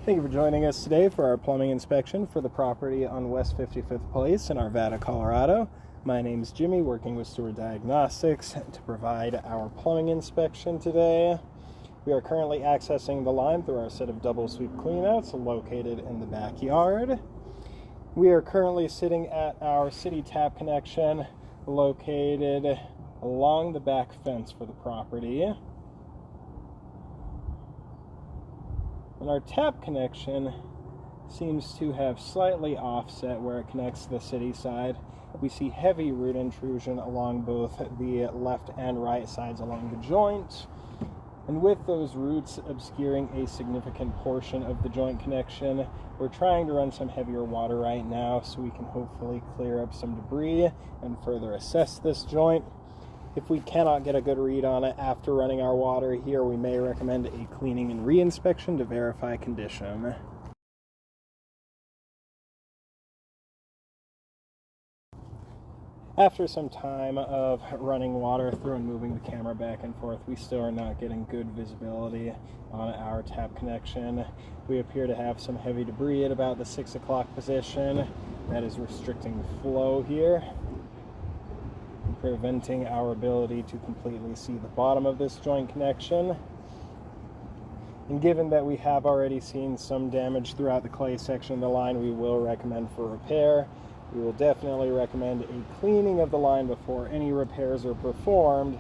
Thank you for joining us today for our plumbing inspection for the property on West 55th Place in Arvada, Colorado. My name is Jimmy, working with Diagnostics to provide our plumbing inspection today. We are currently accessing the line through our set of double sweep cleanouts located in the backyard. We are currently sitting at our city tap connection located along the back fence for the property. And our tap connection seems to have slightly offset where it connects to the city side. We see heavy root intrusion along both the left and right sides along the joint. And with those roots obscuring a significant portion of the joint connection, we're trying to run some heavier water right now so we can hopefully clear up some debris and further assess this joint. If we cannot get a good read on it after running our water here, we may recommend a cleaning and re-inspection to verify condition. After some time of running water through and moving the camera back and forth, we still are not getting good visibility on our tap connection. We appear to have some heavy debris at about the 6 o'clock position that is restricting the flow here, preventing our ability to completely see the bottom of this joint connection. And given that we have already seen some damage throughout the clay section of the line, we will recommend for repair. We will definitely recommend a cleaning of the line before any repairs are performed,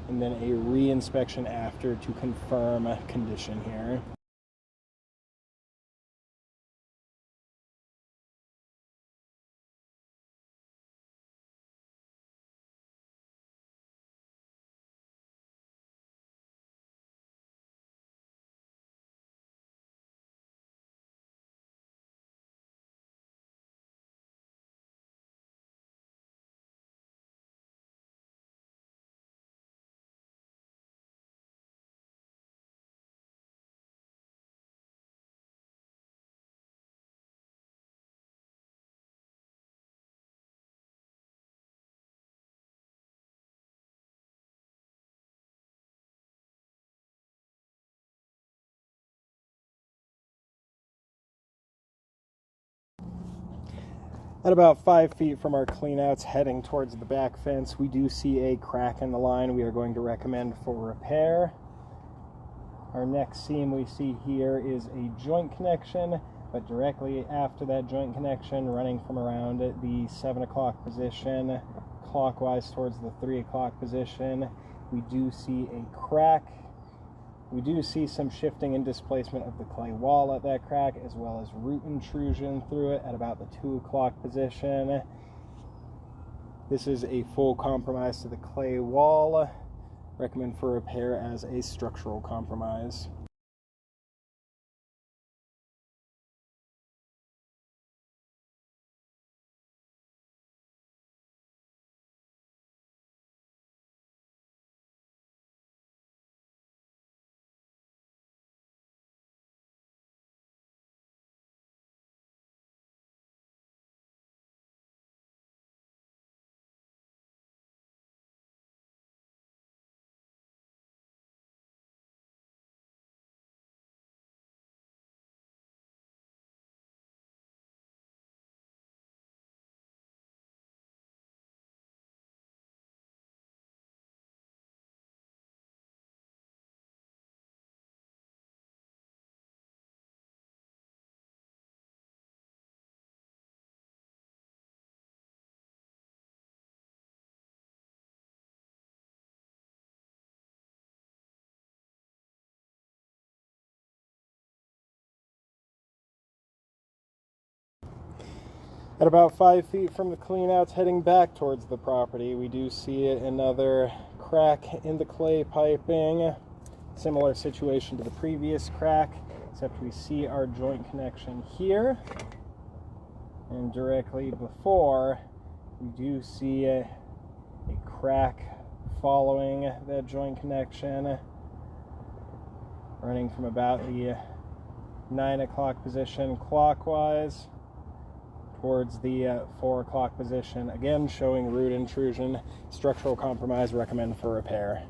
and then a re-inspection after to confirm condition here. At about 5 feet from our cleanouts heading towards the back fence, we do see a crack in the line we are going to recommend for repair. Our next seam we see here is a joint connection, but directly after that joint connection, running from around the 7 o'clock position clockwise towards the 3 o'clock position, we do see a crack. We do see some shifting and displacement of the clay wall at that crack, as well as root intrusion through it at about the 2 o'clock position. This is a full compromise to the clay wall. Recommend for repair as a structural compromise. At about 5 feet from the cleanouts heading back towards the property, we do see another crack in the clay piping. Similar situation to the previous crack, except we see our joint connection here. And directly before, we do see a crack following that joint connection, running from about the 9 o'clock position clockwise towards the 4 o'clock position, again showing root intrusion. Structural compromise, recommend for repair.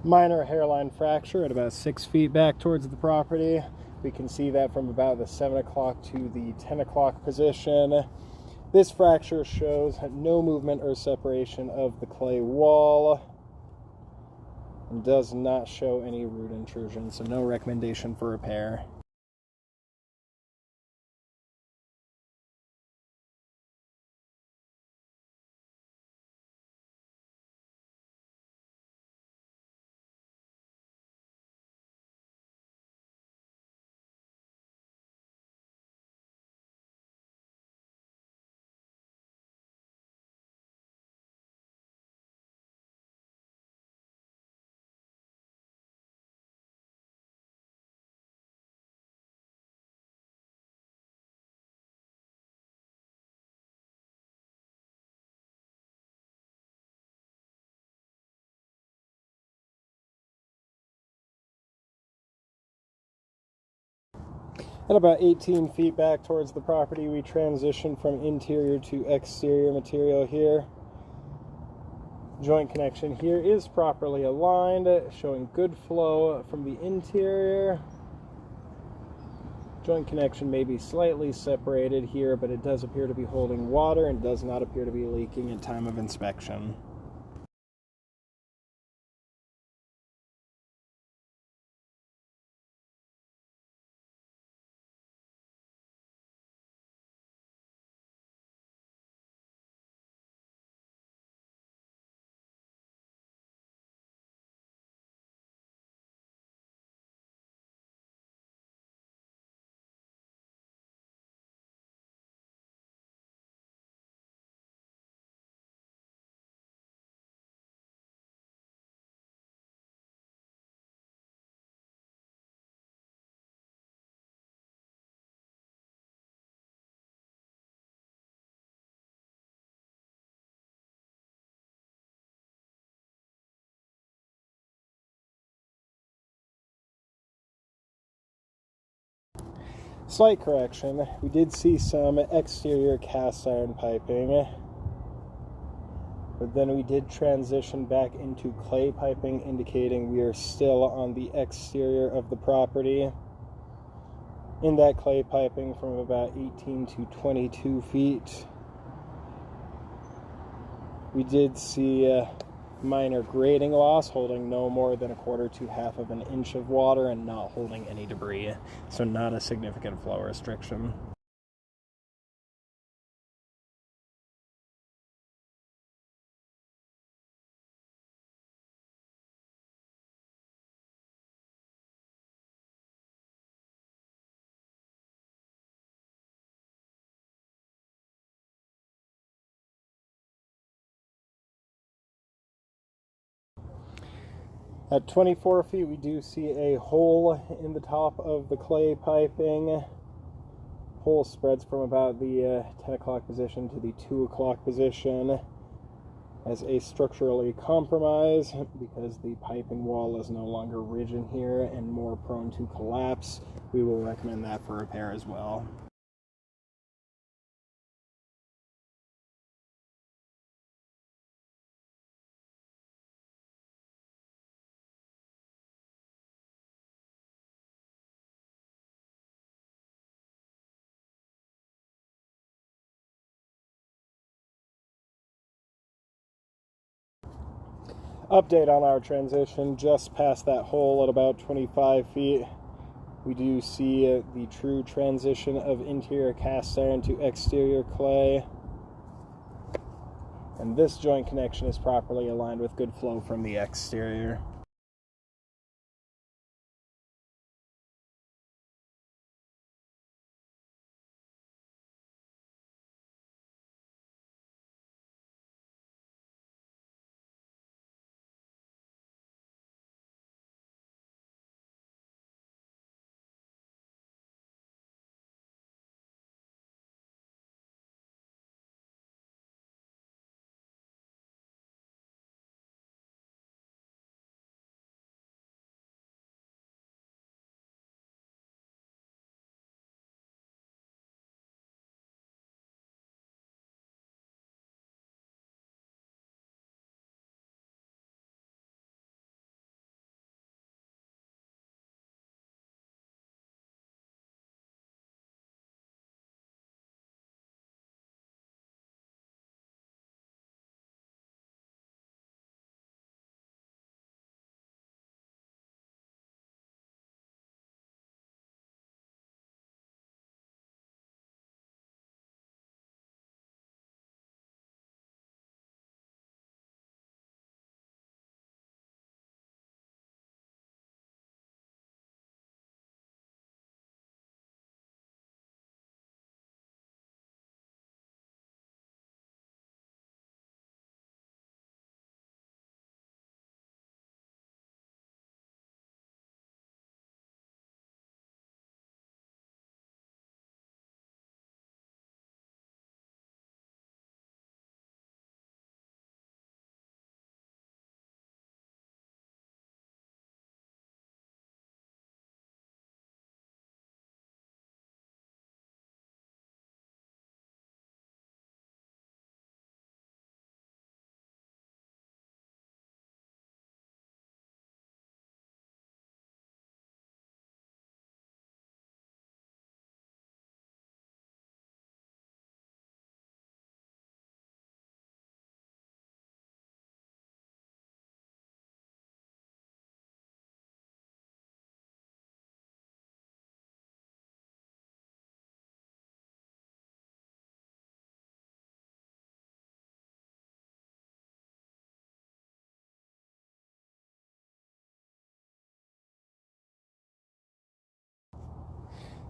Minor hairline fracture at about 6 feet back towards the property. We can see that from about the 7 o'clock to the 10 o'clock position. This fracture shows no movement or separation of the clay wall and does not show any root intrusion, so no recommendation for repair. At about 18 feet back towards the property, we transition from interior to exterior material here. Joint connection here is properly aligned, showing good flow from the interior. Joint connection may be slightly separated here, but it does appear to be holding water and does not appear to be leaking at time of inspection. Slight correction, we did see some exterior cast iron piping, but then we did transition back into clay piping, indicating we are still on the exterior of the property. In that clay piping from about 18 to 22 feet, we did see minor grading loss, holding no more than 1/4 to 1/2 of an inch of water and not holding any debris, so not a significant flow restriction. At 24 feet, we do see a hole in the top of the clay piping. Hole spreads from about the 10 o'clock position to the 2 o'clock position as a structurally compromise because the piping wall is no longer rigid here and more prone to collapse. We will recommend that for repair as well. Update on our transition, just past that hole at about 25 feet, we do see the true transition of interior cast iron to exterior clay. And this joint connection is properly aligned with good flow from the exterior.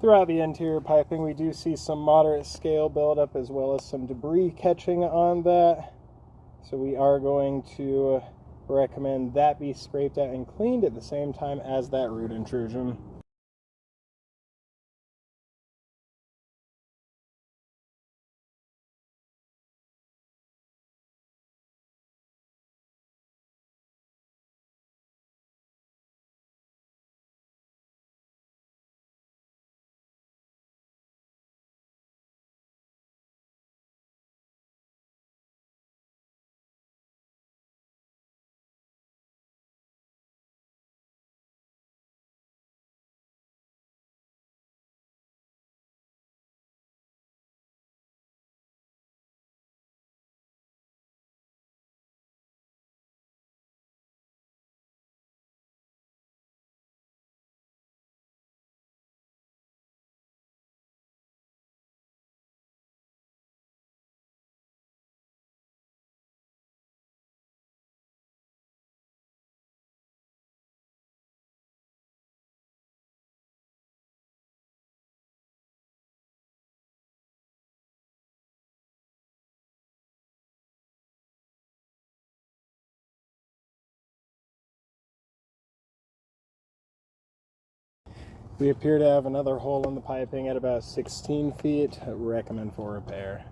Throughout the interior piping, we do see some moderate scale buildup as well as some debris catching on that. So we are going to recommend that be scraped out and cleaned at the same time as that root intrusion. We appear to have another hole in the piping at about 16 feet. Recommend for repair.